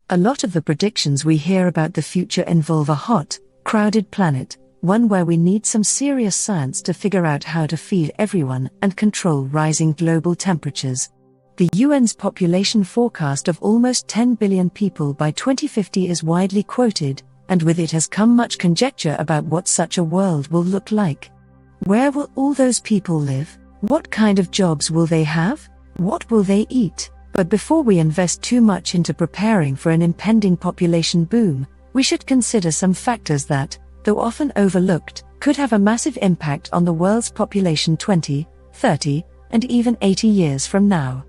A lot of the predictions we hear about the future involve a hot, crowded planet, one where we need some serious science to figure out how to feed everyone and control rising global temperatures. The UN's population forecast of almost 10 billion people by 2050 is widely quoted, and with it has come much conjecture about what such a world will look like. Where will all those people live? What kind of jobs will they have? What will they eat? But before we invest too much into preparing for an impending population boom, we should consider some factors that, though often overlooked, could have a massive impact on the world's population 20, 30, and even 80 years from now.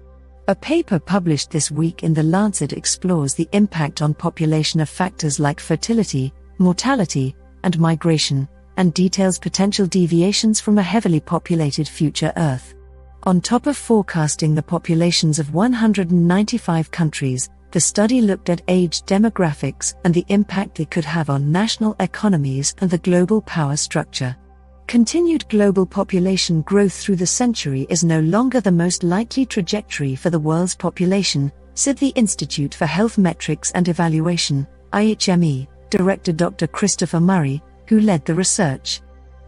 A paper published this week in The Lancet explores the impact on population of factors like fertility, mortality, and migration, and details potential deviations from a heavily populated future Earth. On top of forecasting the populations of 195 countries, the study looked at age demographics and the impact it could have on national economies and the global power structure. Continued global population growth through the century is no longer the most likely trajectory for the world's population, said the Institute for Health Metrics and Evaluation, IHME, Director Dr. Christopher Murray, who led the research.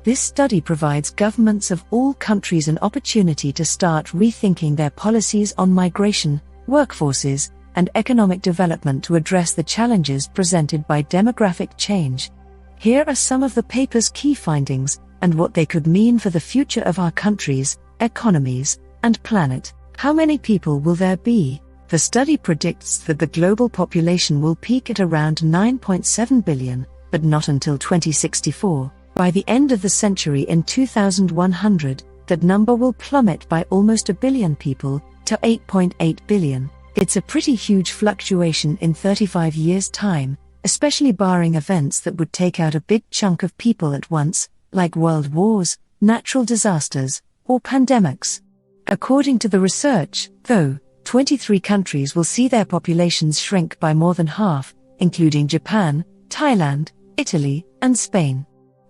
This study provides governments of all countries an opportunity to start rethinking their policies on migration, workforces, and economic development to address the challenges presented by demographic change. Here are some of the paper's key findings, and what they could mean for the future of our countries, economies, and planet. How many people will there be? The study predicts that the global population will peak at around 9.7 billion, but not until 2064. By the end of the century in 2100, that number will plummet by almost a billion people, to 8.8 billion. It's a pretty huge fluctuation in 35 years' time, especially barring events that would take out a big chunk of people at once, like world wars, natural disasters, or pandemics. According to the research, though, 23 countries will see their populations shrink by more than half, including Japan, Thailand, Italy, and Spain.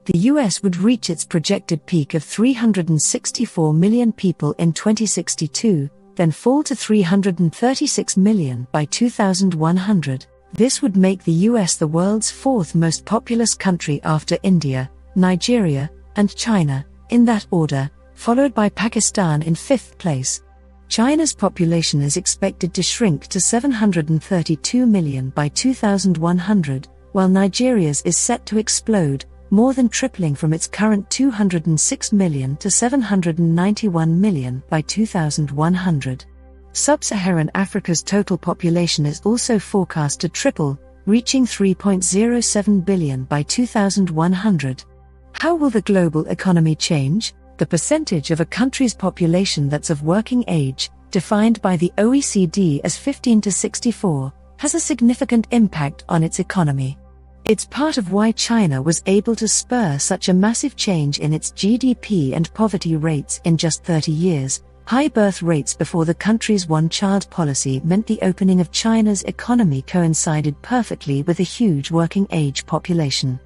The US would reach its projected peak of 364 million people in 2062, then fall to 336 million by 2100. This would make the US the world's fourth most populous country after India, Nigeria, and China, in that order, followed by Pakistan in fifth place. China's population is expected to shrink to 732 million by 2100, while Nigeria's is set to explode, more than tripling from its current 206 million to 791 million by 2100. Sub-Saharan Africa's total population is also forecast to triple, reaching 3.07 billion by 2100. How will the global economy change? The percentage of a country's population that's of working age, defined by the OECD as 15 to 64, has a significant impact on its economy. It's part of why China was able to spur such a massive change in its GDP and poverty rates in just 30 years. High birth rates before the country's one-child policy meant the opening of China's economy coincided perfectly with a huge working-age population.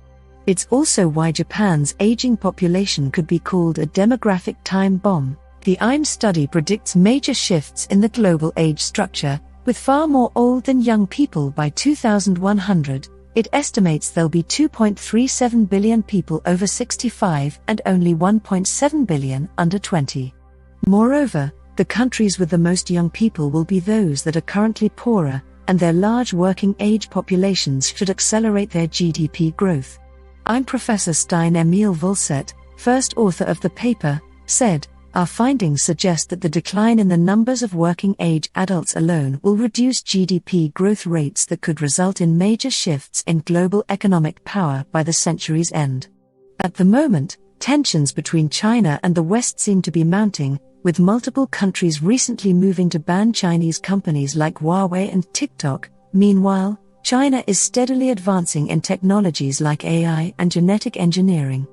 It's also why Japan's aging population could be called a demographic time bomb. The IHME study predicts major shifts in the global age structure, with far more old than young people by 2100. It estimates there'll be 2.37 billion people over 65 and only 1.7 billion under 20. Moreover, the countries with the most young people will be those that are currently poorer, and their large working-age populations should accelerate their GDP growth. IHME Professor Stein Emil Volset, first author of the paper, said, "Our findings suggest that the decline in the numbers of working-age adults alone will reduce GDP growth rates that could result in major shifts in global economic power by the century's end." At the moment, tensions between China and the West seem to be mounting, with multiple countries recently moving to ban Chinese companies like Huawei and TikTok. Meanwhile, China is steadily advancing in technologies like AI and genetic engineering.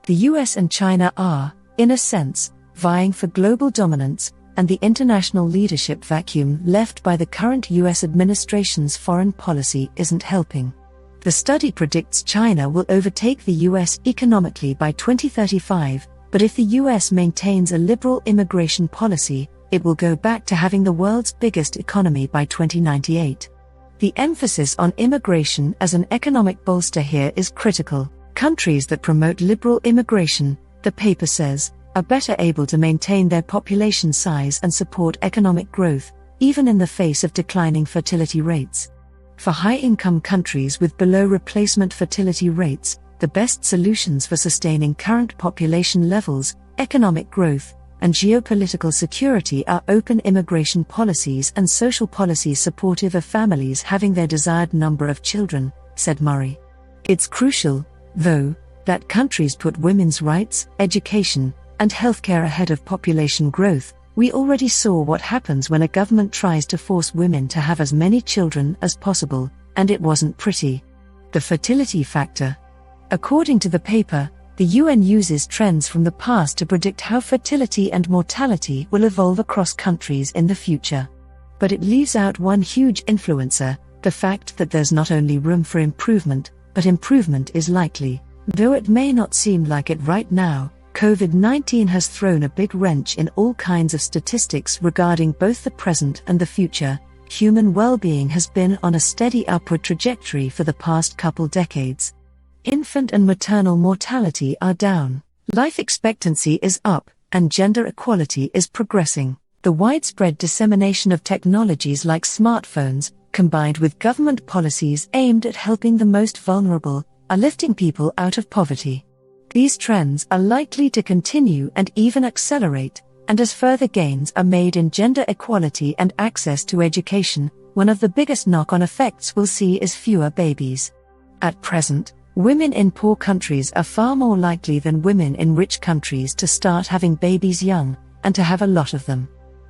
The US and China are, in a sense, vying for global dominance, and the international leadership vacuum left by the current US administration's foreign policy isn't helping. The study predicts China will overtake the US economically by 2035, but if the US maintains a liberal immigration policy, it will go back to having the world's biggest economy by 2098. The emphasis on immigration as an economic bolster here is critical. Countries that promote liberal immigration, the paper says, are better able to maintain their population size and support economic growth, even in the face of declining fertility rates. For high-income countries with below replacement fertility rates, the best solutions for sustaining current population levels, economic growth, and geopolitical security are open immigration policies and social policies supportive of families having their desired number of children, said Murray. It's crucial, though, that countries put women's rights, education, and healthcare ahead of population growth. We already saw what happens when a government tries to force women to have as many children as possible, and it wasn't pretty. The fertility factor. According to the paper, the UN uses trends from the past to predict how fertility and mortality will evolve across countries in the future. But it leaves out one huge influencer, the fact that there's not only room for improvement, but improvement is likely. Though it may not seem like it right now, COVID-19 has thrown a big wrench in all kinds of statistics regarding both the present and the future. Human well-being has been on a steady upward trajectory for the past couple decades. Infant and maternal mortality are down. Life expectancy is up, and gender equality is progressing. The widespread dissemination of technologies like smartphones, combined with government policies aimed at helping the most vulnerable, are lifting people out of poverty. These trends are likely to continue and even accelerate, and as further gains are made in gender equality and access to education, one of the biggest knock-on effects we'll see is fewer babies. At present, women in poor countries are far more likely than women in rich countries to start having babies young, and to have a lot of them.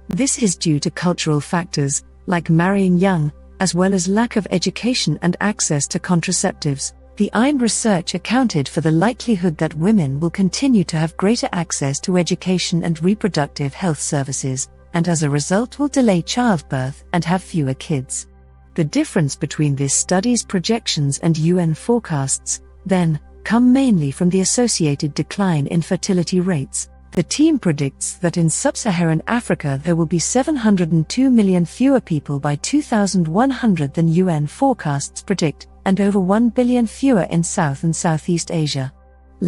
This is due to cultural factors, like marrying young, as well as lack of education and access to contraceptives. The IME research accounted for the likelihood that women will continue to have greater access to education and reproductive health services, and as a result will delay childbirth and have fewer kids. The difference between this study's projections and UN forecasts, then, come mainly from the associated decline in fertility rates. The team predicts that in sub-Saharan Africa there will be 702 million fewer people by 2100 than UN forecasts predict, and over 1 billion fewer in South and Southeast Asia.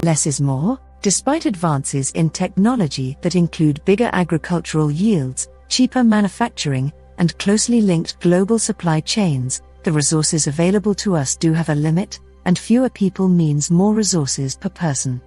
Less is more. Despite advances in technology that include bigger agricultural yields, cheaper manufacturing, and closely linked global supply chains, the resources available to us do have a limit, and fewer people means more resources per person.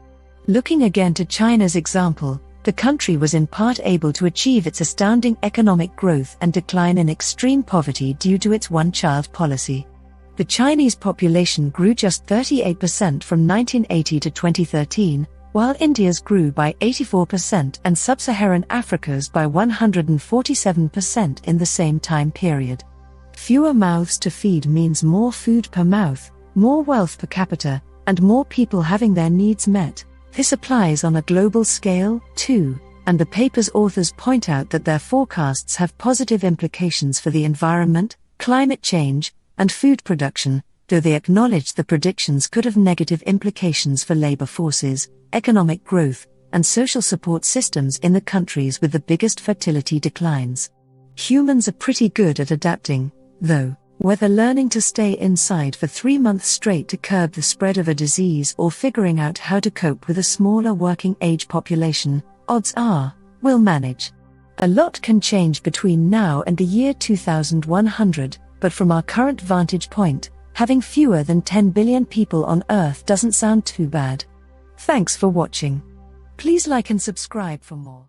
Looking again to China's example, the country was in part able to achieve its astounding economic growth and decline in extreme poverty due to its one-child policy. The Chinese population grew just 38% from 1980 to 2013, while India's grew by 84% and sub-Saharan Africa's by 147% in the same time period. Fewer mouths to feed means more food per mouth, more wealth per capita, and more people having their needs met. This applies on a global scale, too, and the paper's authors point out that their forecasts have positive implications for the environment, climate change, and food production, though they acknowledge the predictions could have negative implications for labor forces, economic growth, and social support systems in the countries with the biggest fertility declines. Humans are pretty good at adapting, though, whether learning to stay inside for 3 months straight to curb the spread of a disease or figuring out how to cope with a smaller working-age population, odds are, we'll manage. A lot can change between now and the year 2100, but from our current vantage point, having fewer than 10 billion people on Earth doesn't sound too bad. Thanks for watching. Please like and subscribe for more.